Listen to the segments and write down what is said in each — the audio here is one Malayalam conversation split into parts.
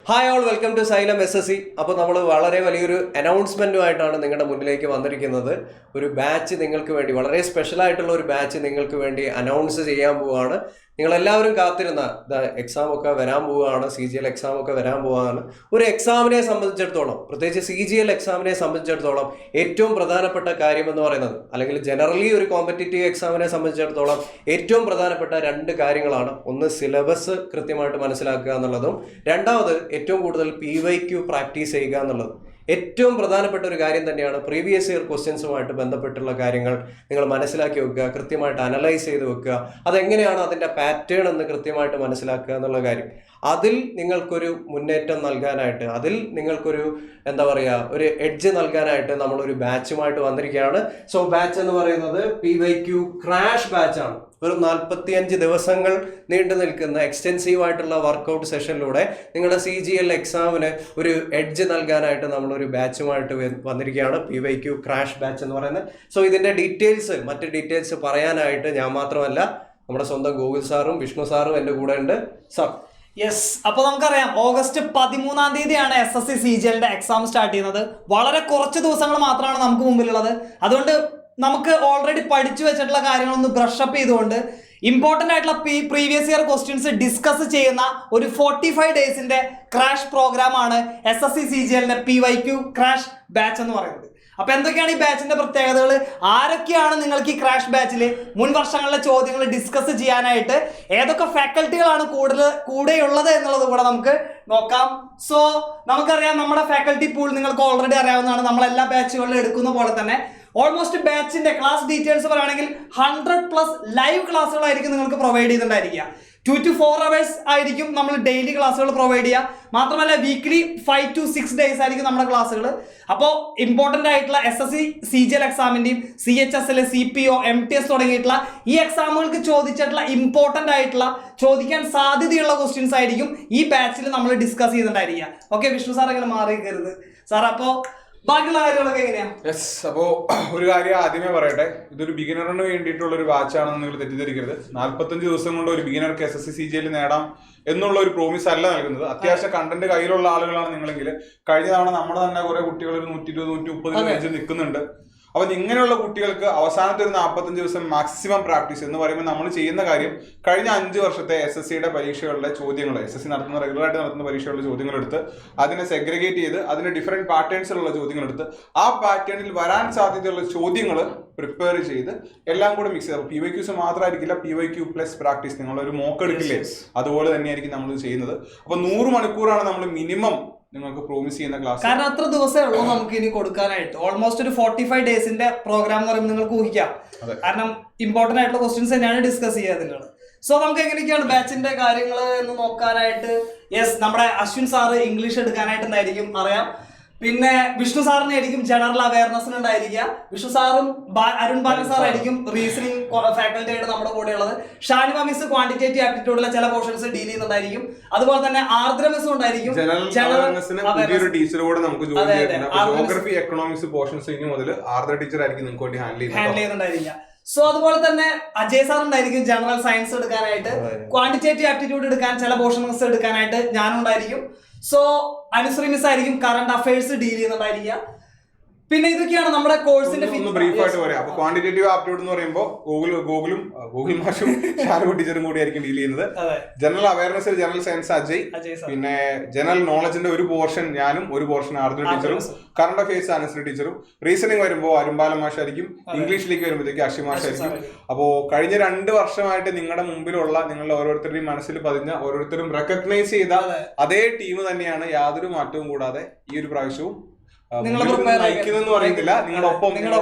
Hi all, welcome to Xylem SSC. അപ്പോൾ നമ്മൾ വളരെ വലിയൊരു അനൗൺസ്മെൻറ്റുമായിട്ടാണ് നിങ്ങളുടെ മുന്നിലേക്ക് വന്നിരിക്കുന്നത്. ഒരു ബാച്ച് നിങ്ങൾക്ക് വേണ്ടി, വളരെ സ്പെഷ്യലായിട്ടുള്ള ഒരു ബാച്ച് നിങ്ങൾക്ക് വേണ്ടി അനൗൺസ് ചെയ്യാൻ പോവുകയാണ്. നിങ്ങളെല്ലാവരും കാത്തിരുന്ന എക്സാം ഒക്കെ വരാൻ പോവുകയാണ്. CGL എക്സാം ഒക്കെ വരാൻ പോവുകയാണ്. ഒരു എക്സാമിനെ സംബന്ധിച്ചിടത്തോളം, പ്രത്യേകിച്ച് CGL എക്സാമിനെ സംബന്ധിച്ചിടത്തോളം ഏറ്റവും പ്രധാനപ്പെട്ട കാര്യം എന്ന് പറയുന്നത്, അല്ലെങ്കിൽ ജനറലി ഒരു കോമ്പറ്റേറ്റീവ് എക്സാമിനെ സംബന്ധിച്ചിടത്തോളം ഏറ്റവും പ്രധാനപ്പെട്ട രണ്ട് കാര്യങ്ങളാണ്. ഒന്ന്, സിലബസ് കൃത്യമായിട്ട് മനസ്സിലാക്കുക എന്നുള്ളതും, രണ്ടാമത് ഏറ്റവും കൂടുതൽ PYQ പ്രാക്ടീസ് ചെയ്യുക എന്നുള്ളതും. ഏറ്റവും പ്രധാനപ്പെട്ട ഒരു കാര്യം തന്നെയാണ് പ്രീവിയസ് ഇയർ ക്വസ്റ്റ്യൻസുമായിട്ട് ബന്ധപ്പെട്ടുള്ള കാര്യങ്ങൾ നിങ്ങൾ മനസ്സിലാക്കി വെക്കുക, കൃത്യമായിട്ട് അനലൈസ് ചെയ്ത് വെക്കുക. അതെങ്ങനെയാണ് അതിൻ്റെ പാറ്റേൺ എന്ന് കൃത്യമായിട്ട് മനസ്സിലാക്കുക എന്നുള്ള കാര്യം. അതിൽ നിങ്ങൾക്കൊരു മുന്നേറ്റം നൽകാനായിട്ട്, അതിൽ നിങ്ങൾക്കൊരു ഒരു എഡ്ജ് നൽകാനായിട്ട് നമ്മളൊരു ബാച്ചുമായിട്ട് വന്നിരിക്കുകയാണ്. സോ ബാച്ച് എന്ന് പറയുന്നത് PYQ ക്രാഷ് ബാച്ചാണ്. വെറും 45 ദിവസങ്ങൾ നീണ്ടു നിൽക്കുന്ന എക്സ്റ്റെൻസീവ് ആയിട്ടുള്ള വർക്കൗട്ട് സെഷനിലൂടെ നിങ്ങളുടെ CGL എക്സാമിന് ഒരു എഡ്ജ് നൽകാനായിട്ട് നമ്മളൊരു ബാച്ചുമായിട്ട് വന്നിരിക്കുകയാണ്, PYQ ക്രാഷ് ബാച്ച് എന്ന് പറയുന്നത്. സോ ഇതിൻ്റെ മറ്റ് ഡീറ്റെയിൽസ് പറയാനായിട്ട് ഞാൻ മാത്രമല്ല, നമ്മുടെ സ്വന്തം ഗോകുൽ സാറും വിഷ്ണു സാറും എൻ്റെ കൂടെ ഉണ്ട്. സാർ, യെസ്, അപ്പോൾ നമുക്കറിയാം ഓഗസ്റ്റ് 13-ാം തീയതിയാണ് SSC CGL എക്സാം സ്റ്റാർട്ട് ചെയ്യുന്നത്. വളരെ കുറച്ച് ദിവസങ്ങൾ മാത്രമാണ് നമുക്ക് മുമ്പിലുള്ളത്. അതുകൊണ്ട് നമുക്ക് ഓൾറെഡി പഠിച്ചു വെച്ചിട്ടുള്ള കാര്യങ്ങളൊന്ന് ബ്രഷപ്പ് ചെയ്തുകൊണ്ട് ഇമ്പോർട്ടൻ്റ് ആയിട്ടുള്ള പ്രീവിയസ് ഇയർ ക്വസ്റ്റ്യൻസ് ഡിസ്കസ് ചെയ്യുന്ന ഒരു 45 ഡേയ്സിന്റെ ക്രാഷ് പ്രോഗ്രാമാണ് SSC CGL PYQ crash batch എന്ന് പറയുന്നത്. അപ്പൊ എന്തൊക്കെയാണ് ഈ ബാച്ചിന്റെ പ്രത്യേകതകൾ, ആരൊക്കെയാണ് നിങ്ങൾക്ക് ഈ ക്രാഷ് ബാച്ചിൽ മുൻ വർഷങ്ങളിലെ ചോദ്യങ്ങൾ ഡിസ്കസ് ചെയ്യാനായിട്ട്, ഏതൊക്കെ ഫാക്കൽറ്റികളാണ് കൂടെയുള്ളത് എന്നുള്ളത് കൂടെ നമുക്ക് നോക്കാം. സോ നമുക്കറിയാം, നമ്മുടെ ഫാക്കൽറ്റി പൂൾ നിങ്ങൾക്ക് ഓൾറെഡി അറിയാവുന്നതാണ്. നമ്മളെല്ലാ ബാച്ചുകളിലും എടുക്കുന്ന പോലെ തന്നെ ഓൾമോസ്റ്റ് ബാച്ചിന്റെ ക്ലാസ് ഡീറ്റെയിൽസ് പറയുകയാണെങ്കിൽ 100+ ലൈവ് ക്ലാസ്സുകളായിരിക്കും നിങ്ങൾക്ക് പ്രൊവൈഡ് ചെയ്തിട്ടുണ്ടായിരിക്കുക. 2 to 4 hours ആയിരിക്കും നമ്മൾ ഡെയിലി ക്ലാസ്സുകൾ പ്രൊവൈഡ് ചെയ്യുക. മാത്രമല്ല വീക്ക്ലി 5 to 6 days ആയിരിക്കും നമ്മുടെ ക്ലാസ്സുകൾ. അപ്പോൾ ഇമ്പോർട്ടൻ്റ് ആയിട്ടുള്ള SSC CGL എക്സാമിൻ്റെയും CHSL, CPO, MTS തുടങ്ങിയിട്ടുള്ള ഈ എക്സാമുകൾക്ക് ചോദിച്ചിട്ടുള്ള ഇമ്പോർട്ടൻ്റ് ആയിട്ടുള്ള ചോദിക്കാൻ സാധ്യതയുള്ള ക്വസ്റ്റ്യൻസ് ആയിരിക്കും ഈ ബാച്ചിൽ നമ്മൾ ഡിസ്കസ് ചെയ്തിട്ടുണ്ടായിരിക്കുക. ഓക്കെ, വിഷ്ണു സാർ അങ്ങനെ മാറിയിരിക്കരുത് സാർ. അപ്പോൾ ബാക്കിയുള്ള കാര്യങ്ങളൊക്കെ എങ്ങനെയാണ്? യെസ്, അപ്പോൾ ഒരു കാര്യം ആദ്യമേ പറയട്ടെ, ഇതൊരു ബിഗിനറിന് വേണ്ടിയിട്ടുള്ള ഒരു ബാച്ചാണെന്ന് നിങ്ങൾ തെറ്റിദ്ധരിക്കരുത്. 45 ദിവസം കൊണ്ട് ഒരു ബിഗിനർക്ക് SSC CGL നേടാം എന്നുള്ള ഒരു പ്രോമിസ് അല്ല നൽകുന്നത്. അത്യാവശ്യം കണ്ടന്റ് കയ്യിലുള്ള ആളുകളാണ് നിങ്ങളെങ്കിൽ, കഴിഞ്ഞ തവണ നമ്മുടെ തന്നെ കുറെ കുട്ടികൾ 120-130 പേജ് നിൽക്കുന്നുണ്ട്. അപ്പൊ ഇങ്ങനെയുള്ള കുട്ടികൾക്ക് അവസാനത്തെ ഒരു 45 ദിവസം മാക്സിമം പ്രാക്ടീസ് എന്ന് പറയുമ്പോൾ നമ്മൾ ചെയ്യുന്ന കാര്യം, കഴിഞ്ഞ 5 വർഷത്തെ SSCയുടെ പരീക്ഷകളുടെ ചോദ്യങ്ങൾ, SSC നടത്തുന്ന റെഗുലറായിട്ട് നടത്തുന്ന പരീക്ഷകളുടെ ചോദ്യങ്ങൾ എടുത്ത് അതിനെ സെഗ്രിഗേറ്റ് ചെയ്ത് അതിന്റെ ഡിഫറെന്റ് പാറ്റേൺസിലുള്ള ചോദ്യങ്ങൾ എടുത്ത് ആ പാറ്റേണിൽ വരാൻ സാധ്യതയുള്ള ചോദ്യങ്ങൾ പ്രിപ്പയർ ചെയ്ത് എല്ലാം കൂടെ മിക്സ് ചെയ്ത്, PYQs മാത്രമായിരിക്കില്ല, PYQ പ്ലസ് പ്രാക്ടീസ്, നിങ്ങളൊരു മോക്ക് എടുക്കില്ലേ, അതുപോലെ തന്നെയായിരിക്കും നമ്മൾ ചെയ്യുന്നത്. അപ്പൊ 100 മണിക്കൂറാണ് നമ്മൾ മിനിമം നിങ്ങൾക്ക് പ്രോമിസ് ചെയ്യുന്ന ക്ലാസ്. കാരണം അത്ര ദിവസമേ ഉള്ളൂ നമുക്ക് ഇനി കൊടുക്കാനായിട്ട്. ഓൾമോസ്റ്റ് ഒരു 45 ഡേയ്സിന്റെ പ്രോഗ്രാം എന്ന് പറയുമ്പോൾ നിങ്ങൾക്ക് ഊഹിക്കാം. കാരണം ഇമ്പോർട്ടന്റ് ആയിട്ടുള്ള ക്വസ്റ്റ്യൻസ് തന്നെയാണ് ഡിസ്കസ് ചെയ്യാതിട്ടുള്ളത്. സോ നമുക്ക് എങ്ങനെയൊക്കെയാണ് ബാച്ചിന്റെ കാര്യങ്ങൾ എന്ന് നോക്കാനായിട്ട്, യെസ്, നമ്മുടെ അശ്വിൻ സാറ് ഇംഗ്ലീഷ് എടുക്കാനായിട്ടുണ്ടായിരിക്കും അറിയാം. പിന്നെ വിഷ്ണു സാറിന് ആയിരിക്കും ജനറൽ അവയർനെസ്സിന് ഉണ്ടായിരിക്കുക. വിഷ്ണു സാറും അരുൺ ബാലൻ സാറായിരിക്കും റീസണിങ് ഫാക്കൽറ്റി ആയിട്ട് നമ്മുടെ കൂടെ ഉള്ളത്. ഷാനിമ മിസ് ക്വാണ്ടിറ്റേറ്റീവ് ആപ്റ്റിറ്റ്യൂഡിലെ ചില പോർഷൻസ് ഡീൽ ചെയ്യുന്നുണ്ടായിരിക്കും. അതുപോലെ തന്നെ ആർദ്ര മിസ്സും ഉണ്ടായിരിക്കും. ജോഗ്രഫി, എക്കണോമിക്സ് പോർഷൻസ് ഇനി മുതൽ ആർദ്ര ടീച്ചർ ആയിരിക്കും നിങ്ങൾക്ക് വേണ്ടി ഹാൻഡിൽ ചെയ്യുന്നുണ്ടായിരിക്കുക. സോ അതുപോലെ തന്നെ അജയ് സാർ ഉണ്ടായിരിക്കും ജനറൽ സയൻസ് എടുക്കാനായിട്ട്. ക്വാണ്ടിറ്റേറ്റീവ് ആപ്റ്റിറ്റ്യൂഡ് എടുക്കാൻ ചില പോർഷൻസ് എടുക്കാനായിട്ട് ഞാനുണ്ടായിരിക്കും. സോ അനുശ്രീ മിസ് ആയിരിക്കും കറണ്ട് അഫയേഴ്സ് ഡീൽ ചെയ്യുന്നുണ്ടായിരിക്കുക. പിന്നെ ഇതൊക്കെയാണ് നമ്മുടെ കോഴ്സിന്റെ ബ്രീഫ് ആയിട്ട് പറയാം. അപ്പൊ ക്വാണ്ടിറ്റേറ്റീവ് ആപ്റ്റിറ്റ്യൂഡ് എന്ന് പറയുമ്പോൾ ഗൂഗിൾ മാഷും ഷാരോ ടീച്ചറും കൂടി ആയിരിക്കും ഡീൽ ചെയ്യുന്നത്. General awareness, general science Ajay, പിന്നെ ജനറൽ നോളജിന്റെ ഒരു പോർഷൻ ഞാനും ഒരു പോർഷൻ ആർദ്ര ടീച്ചറും, കറണ്ട് അഫയേഴ്സ് അനുശ്രീ ടീച്ചറും, റീസണിംഗ് വരുമ്പോൾ അരുമ്പാലം മാഷായിരിക്കും, ഇംഗ്ലീഷിലേക്ക് വരുമ്പോഴത്തേക്ക് അക്ഷി മാഷായിരിക്കും. അപ്പോ കഴിഞ്ഞ 2 വർഷമായിട്ട് നിങ്ങളുടെ മുമ്പിലുള്ള, നിങ്ങളുടെ ഓരോരുത്തരുടെയും മനസ്സിൽ പതിഞ്ഞ, ഓരോരുത്തരും റെക്കഗ്നൈസ് ചെയ്ത അതേ ടീം തന്നെയാണ് യാതൊരു മാറ്റവും കൂടാതെ ഈ ഒരു പ്രാവശ്യവും പറയുന്നില്ല, നിങ്ങളൊപ്പം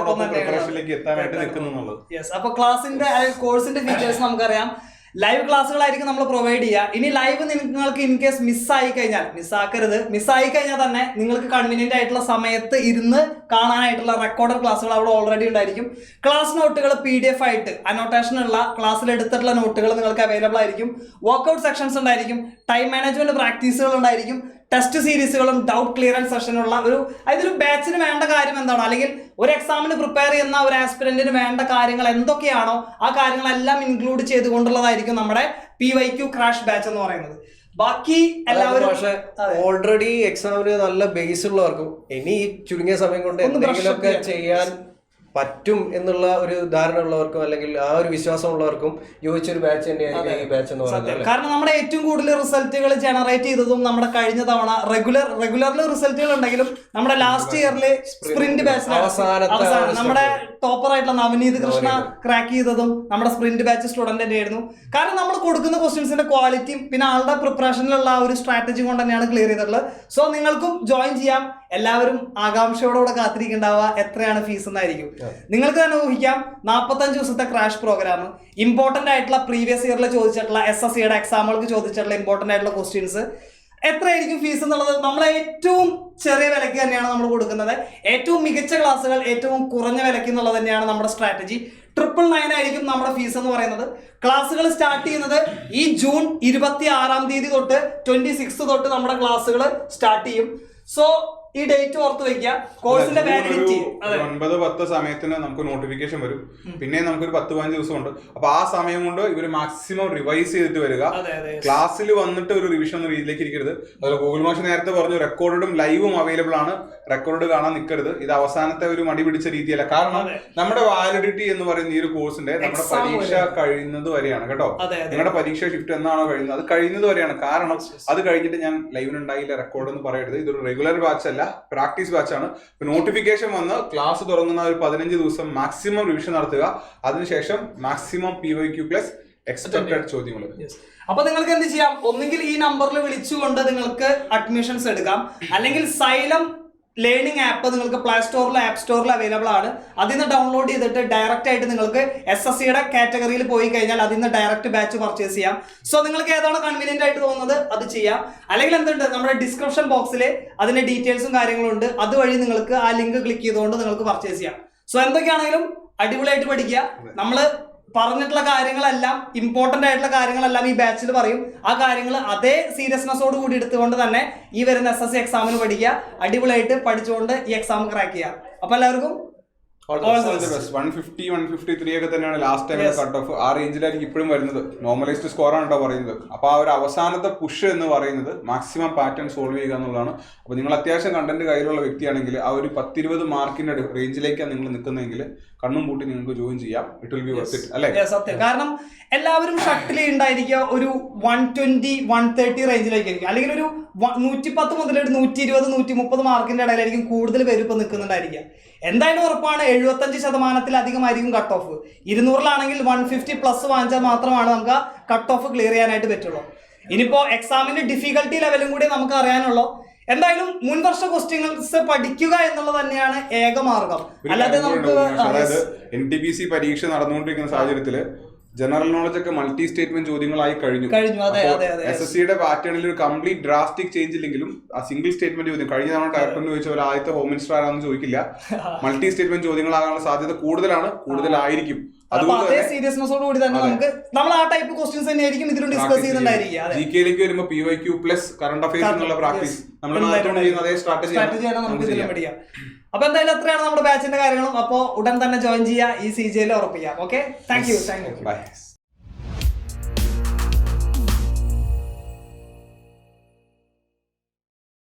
പ്രിപ്പറേഷനിലേക്ക് എത്താനായിട്ട് നിൽക്കുന്നു. അപ്പൊ ക്ലാസിന്റെ കോഴ്സിന്റെ ഫീച്ചേഴ്സ് നമുക്കറിയാം. ലൈവ് ക്ലാസ്സുകളായിരിക്കും നമ്മൾ പ്രൊവൈഡ് ചെയ്യുക. ഇനി ലൈവ് നിങ്ങൾക്ക് ഇൻ കേസ് മിസ്സായി കഴിഞ്ഞാൽ തന്നെ നിങ്ങൾക്ക് കൺവീനിയന്റ് ആയിട്ടുള്ള സമയത്ത് ഇരുന്ന് കാണാനായിട്ടുള്ള റെക്കോർഡഡ് ക്ലാസ്സുകൾ അവിടെ ഓൾറെഡി ഉണ്ടായിരിക്കും. ക്ലാസ് നോട്ടുകൾ PDF ആയിട്ട് അനോട്ടേഷനുള്ള ക്ലാസ്സിൽ എടുത്തിട്ടുള്ള നോട്ടുകൾ നിങ്ങൾക്ക് അവൈലബിൾ ആയിരിക്കും. വർക്ക്ഔട്ട് സെക്ഷൻസ് ഉണ്ടായിരിക്കും. ടൈം മാനേജ്മെന്റ് പ്രാക്ടീസുകൾ ഉണ്ടായിരിക്കും. ടെസ്റ്റ് സീരീസുകളും ഡൗട്ട് ക്ലിയറൻസ് സെഷനുള്ള അതൊരു ബാച്ചിന് വേണ്ട കാര്യം എന്താണോ, അല്ലെങ്കിൽ ഒരു എക്സാമിന് പ്രിപ്പയർ ചെയ്യുന്ന ഒരു ആസ്പിരന്റിന് വേണ്ട കാര്യങ്ങൾ എന്തൊക്കെയാണോ ആ കാര്യങ്ങളെല്ലാം ഇൻക്ലൂഡ് ചെയ്തുകൊണ്ടുള്ളതായിരിക്കും നമ്മുടെ PYQ ക്രാഷ് ബാച്ച് എന്ന് പറയുന്നത്. ബാക്കി എല്ലാവരും പക്ഷെ ഓൾറെഡി എക്സാമിന് നല്ല ബേസ് ഉള്ളവർക്കും ഇനി ഈ ചുരുങ്ങിയ സമയം കൊണ്ട് എന്തെങ്കിലുമൊക്കെ ചെയ്യാൻ പറ്റും എന്നുള്ള ഒരു ധാരണ ഉള്ളവർക്കും അല്ലെങ്കിൽ ആ ഒരു വിശ്വാസം ഉള്ളവർക്കും യോജിച്ചൊരു ബാച്ച് തന്നെയായിരിക്കും ഈ ബാച്ച് എന്ന് പറയുന്നത്. കാരണം നമ്മുടെ ഏറ്റവും കൂടുതൽ റിസൾട്ടുകൾ ജനറേറ്റ് ചെയ്തതും നമ്മുടെ കഴിഞ്ഞ തവണ റെഗുലറിൽ റിസൾട്ടുകൾ ഉണ്ടെങ്കിലും നമ്മുടെ ലാസ്റ്റ് ഇയറില് സ്പ്രിന്റ് ബാച്ചിലാണ് നമ്മുടെ ടോപ്പർ ആയിട്ടുള്ള നവനീത് കൃഷ്ണ ക്രാക്ക് ചെയ്തതും നമ്മുടെ സ്പ്രിന്റ് ബാച്ച് സ്റ്റുഡന്റ് തന്നെയായിരുന്നു. കാരണം നമ്മൾ കൊടുക്കുന്ന ക്വസ്റ്റ്യൻസിന്റെ ക്വാളിറ്റിയും പിന്നെ ആളുടെ പ്രിപ്പറേഷനിലുള്ള ആ ഒരു സ്ട്രാറ്റജി കൊണ്ട് തന്നെയാണ് ക്ലിയർ ചെയ്തിട്ടുള്ളത്. സോ നിങ്ങൾക്കും ജോയിൻ ചെയ്യാം. എല്ലാവരും ആകാംക്ഷയോടെ കാത്തിരിക്കുന്നുണ്ടാവുക എത്രയാണ് ഫീസ് എന്നായിരിക്കും. നിങ്ങൾക്ക് തന്നെ ഊഹിക്കാം 45 ദിവസത്തെ ക്രാഷ് പ്രോഗ്രാം, ഇമ്പോർട്ടന്റ് ആയിട്ടുള്ള പ്രീവിയസ് ഇയറിൽ ചോദിച്ചിട്ടുള്ള SSCയുടെ എക്സാമുകൾക്ക് ചോദിച്ചിട്ടുള്ള ഇമ്പോർട്ടന്റ് ആയിട്ടുള്ള ക്വസ്റ്റ്യൻസ് എത്രയായിരിക്കും ഫീസ് എന്നുള്ളത് നമ്മൾ ഏറ്റവും ചെറിയ വിലയ്ക്ക് തന്നെയാണ് നമ്മൾ കൊടുക്കുന്നത്. ഏറ്റവും മികച്ച ക്ലാസ്സുകൾ ഏറ്റവും കുറഞ്ഞ വിലയ്ക്ക് എന്നുള്ളത് തന്നെയാണ് നമ്മുടെ സ്ട്രാറ്റജി. 999 ആയിരിക്കും നമ്മുടെ ഫീസ് എന്ന് പറയുന്നത്. ക്ലാസ്സുകൾ സ്റ്റാർട്ട് ചെയ്യുന്നത് ഈ ജൂൺ 26 തൊട്ട് 26 തൊട്ട് നമ്മുടെ ക്ലാസ്സുകൾ സ്റ്റാർട്ട് ചെയ്യും. സോ ഈ ഡേറ്റ് ഓർത്ത് വെക്കുക. കോഴ്സിന്റെ വാലിഡിറ്റി 9-10 സമയത്തിന് നമുക്ക് നോട്ടിഫിക്കേഷൻ വരും. പിന്നെ നമുക്കൊരു 10-15 ദിവസം ഉണ്ട്. അപ്പൊ ആ സമയം കൊണ്ട് ഇവര് മാക്സിമം റിവൈസ് ചെയ്തിട്ട് വരിക. ക്ലാസ്സിൽ വന്നിട്ട് ഒരു റിവിഷൻ എന്ന രീതിയിലേക്ക് ഇരിക്കരുത്. അതുപോലെ ഗൂഗിൾ മാഷ് നേരത്തെ പറഞ്ഞു റെക്കോർഡും ലൈവും അവൈലബിൾ ആണ്. റെക്കോർഡ് കാണാൻ നിൽക്കരുത്. ഇത് അവസാനത്തെ ഒരു മടി പിടിച്ച രീതിയല്ല. കാരണം നമ്മുടെ വാലിഡിറ്റി എന്ന് പറയുന്ന ഈ ഒരു കോഴ്സിന്റെ നമ്മുടെ പരീക്ഷ കഴിയുന്നത് വരെയാണ് കേട്ടോ. നിങ്ങളുടെ പരീക്ഷ ഷിഫ്റ്റ് എന്നാണോ കഴിയുന്നത് അത് കഴിയുന്നത് വരെയാണ്. കാരണം അത് കഴിഞ്ഞിട്ട് ഞാൻ ലൈവിനുണ്ടായില്ല റെക്കോർഡ് എന്ന് പറയരുത്. ഇതൊരു റെഗുലർ ബാച്ച് അല്ല, പ്രാക്ടീസ് ബാച്ച് ആണ്. നോട്ടിഫിക്കേഷൻ വന്ന് ക്ലാസ് തുടങ്ങുന്ന ഒരു 15 ദിവസം മാക്സിമം റിവിഷൻ നടത്തുക. അതിനുശേഷം മാക്സിമം PYQ+ എക്സ്പെക്ടഡ് ചോദ്യങ്ങൾ. അപ്പൊ നിങ്ങൾക്ക് എന്ത് ചെയ്യാം, ഒന്നുകിൽ ഈ നമ്പറിൽ വിളിച്ചുകൊണ്ട് നിങ്ങൾക്ക് അഡ്മിഷൻസ് എടുക്കാം, അല്ലെങ്കിൽ സൈലം ലേണിംഗ് ആപ്പ് നിങ്ങൾക്ക് പ്ലേ സ്റ്റോറിലും ആപ്പ് സ്റ്റോറിലും അവൈലബിൾ ആണ്. അതിൽ നിന്ന് ഡൗൺലോഡ് ചെയ്തിട്ട് ഡയറക്റ്റ് ആയിട്ട് നിങ്ങൾക്ക് SSCയുടെ കാറ്റഗറിയിൽ പോയി കഴിഞ്ഞാൽ അതിൽ നിന്ന് ഡയറക്റ്റ് ബാച്ച് പർച്ചേസ് ചെയ്യാം. സോ നിങ്ങൾക്ക് ഏതാണ് കൺവീനിയന്റ് ആയിട്ട് തോന്നുന്നത് അത് ചെയ്യാം. അല്ലെങ്കിൽ എന്തുണ്ട്, നമ്മുടെ ഡിസ്ക്രിപ്ഷൻ ബോക്സിൽ അതിന്റെ ഡീറ്റെയിൽസും കാര്യങ്ങളും ഉണ്ട്. അതുവഴി നിങ്ങൾക്ക് ആ ലിങ്ക് ക്ലിക്ക് ചെയ്തുകൊണ്ട് നിങ്ങൾക്ക് പർച്ചേസ് ചെയ്യാം. സോ എന്തൊക്കെയാണെങ്കിലും അടിപൊളിയായിട്ട് പഠിക്കുക. നമ്മള് പറഞ്ഞിട്ടുള്ള കാര്യങ്ങളെല്ലാം, ഇമ്പോർട്ടന്റ് ആയിട്ടുള്ള കാര്യങ്ങളെല്ലാം ഈ ബാച്ചിൽ പറയും. ആ കാര്യങ്ങൾ അതേ സീരിയസ്നെസ്സോട് കൂടി എടുത്തുകൊണ്ട് തന്നെ ഈ വരുന്ന SSC എക്സാമിന് പഠിക്കുക. അടിപൊളിയായിട്ട് പഠിച്ചുകൊണ്ട് ഈ എക്സാം ക്രാക്ക് ചെയ്യാം. അപ്പൊ എല്ലാവർക്കും 150-153 ഒക്കെ തന്നെയാണ് ലാസ്റ്റ് ടൈം കട്ട് ഓഫ്. ആ റേഞ്ചിലായിരിക്കും ഇപ്പോഴും വരുന്നത്. നോർമലൈസ്ഡ് സ്കോർ ആണ് കേട്ടോ പറയുന്നത്. അപ്പൊ ആ ഒരു അവസാനത്തെ പുഷ് എന്ന് പറയുന്നത് മാക്സിമം പാറ്റേൺ സോൾവ് ചെയ്യുക എന്നുള്ളതാണ്. അപ്പൊ നിങ്ങൾ അത്യാവശ്യം കണ്ടന്റ് കയ്യിലുള്ള വ്യക്തിയാണെങ്കിൽ ആ ഒരു 10-20 മാർക്കിന്റെ റേഞ്ചിലേക്കാണ് നിങ്ങൾ നിൽക്കുന്നതെങ്കിൽ കണ്ണും പൂട്ടി നിങ്ങൾക്ക് ജോയിൻ ചെയ്യാം. It will be worth it അല്ലേ? സത്യം. കാരണം എല്ലാവരും ഷട്ടിൽ ഉണ്ടായിരിക്കുക ഒരു 120-130 റേഞ്ചിലേക്കായിരിക്കും, അല്ലെങ്കിൽ ഒരു 110 മുതൽ 120-130 മാർക്കിന്റെ ഇടയിലായിരിക്കും കൂടുതൽ പേര് ഇപ്പൊ നിൽക്കുന്നുണ്ടായിരിക്കുക. എന്തായാലും ഉറപ്പാണ് 75%-ലധികമായിരിക്കും കട്ട് ഓഫ്. 200-ലാണെങ്കിൽ 150+ വാങ്ങിച്ചാൽ മാത്രമാണ് നമുക്ക് ആ കട്ട് ഓഫ് ക്ലിയർ ചെയ്യാനായിട്ട് പറ്റുള്ളൂ. ഇനിയിപ്പോ എക്സാമിന്റെ ഡിഫിക്കൽട്ടി ലെവലും കൂടി നമുക്ക് അറിയാനുള്ളൂ. എന്തായാലും മുൻവർഷ ക്വസ്റ്റ്യൻസ് പഠിക്കുക എന്നുള്ളത് തന്നെയാണ് ഏക മാർഗം. അല്ലാതെ നമുക്ക് NTPC പരീക്ഷ നടന്നുകൊണ്ടിരിക്കുന്ന സാഹചര്യത്തില് ജനറൽ നോളജ് ഒക്കെ മൾട്ടി സ്റ്റേറ്റ്മെന്റ് ചോദ്യങ്ങളായി കഴിഞ്ഞു. SSCയുടെ പാറ്റേണിൽ ഒരു കംപ്ലീറ്റ് ഡ്രാസ്റ്റിക് ചേഞ്ച് ഇല്ലെങ്കിലും ആ സിംഗിൾ സ്റ്റേറ്റ്മെന്റ് ചോദ്യം കഴിഞ്ഞ തവണ ടയർ ചോദിച്ച പോലെ ആദ്യത്തെ ഹോം മിനിസ്റ്റർ ആരാണെന്ന് ചോദിക്കില്ല. മൾട്ടി സ്റ്റേറ്റ്മെന്റ് ചോദ്യങ്ങളാകാനുള്ള സാധ്യത കൂടുതലായിരിക്കും. അതേ സീരിയസ്നെസ്സോട് കൂടി തന്നെ നമ്മൾ ആ ടൈപ്പ് ക്വസ്റ്റ്യൻസ് തന്നെയായിരിക്കും ഇതിലും ഡിസ്കസ് ചെയ്യുന്നുണ്ടായിരിക്കുക. GK-ലേക്ക് വരുമ്പോൾ PYQ+ കറണ്ട് അഫയേഴ്സ് എന്നുള്ള പ്രാക്ടീസ് നമ്മൾ ചെയ്യുന്ന അതേ സ്ട്രാറ്റജിയാണ് നമുക്ക് ഇതിലും പഠിക്കാം. അപ്പൊ എന്തായാലും അത്രയാണ് നമ്മുടെ ബാച്ചിന്റെ കാര്യങ്ങളും. അപ്പോൾ ഉടൻ തന്നെ ജോയിൻ ചെയ്യുക, ഈ CJ ഉറപ്പിക്കാം. Okay, thank you. ബൈ.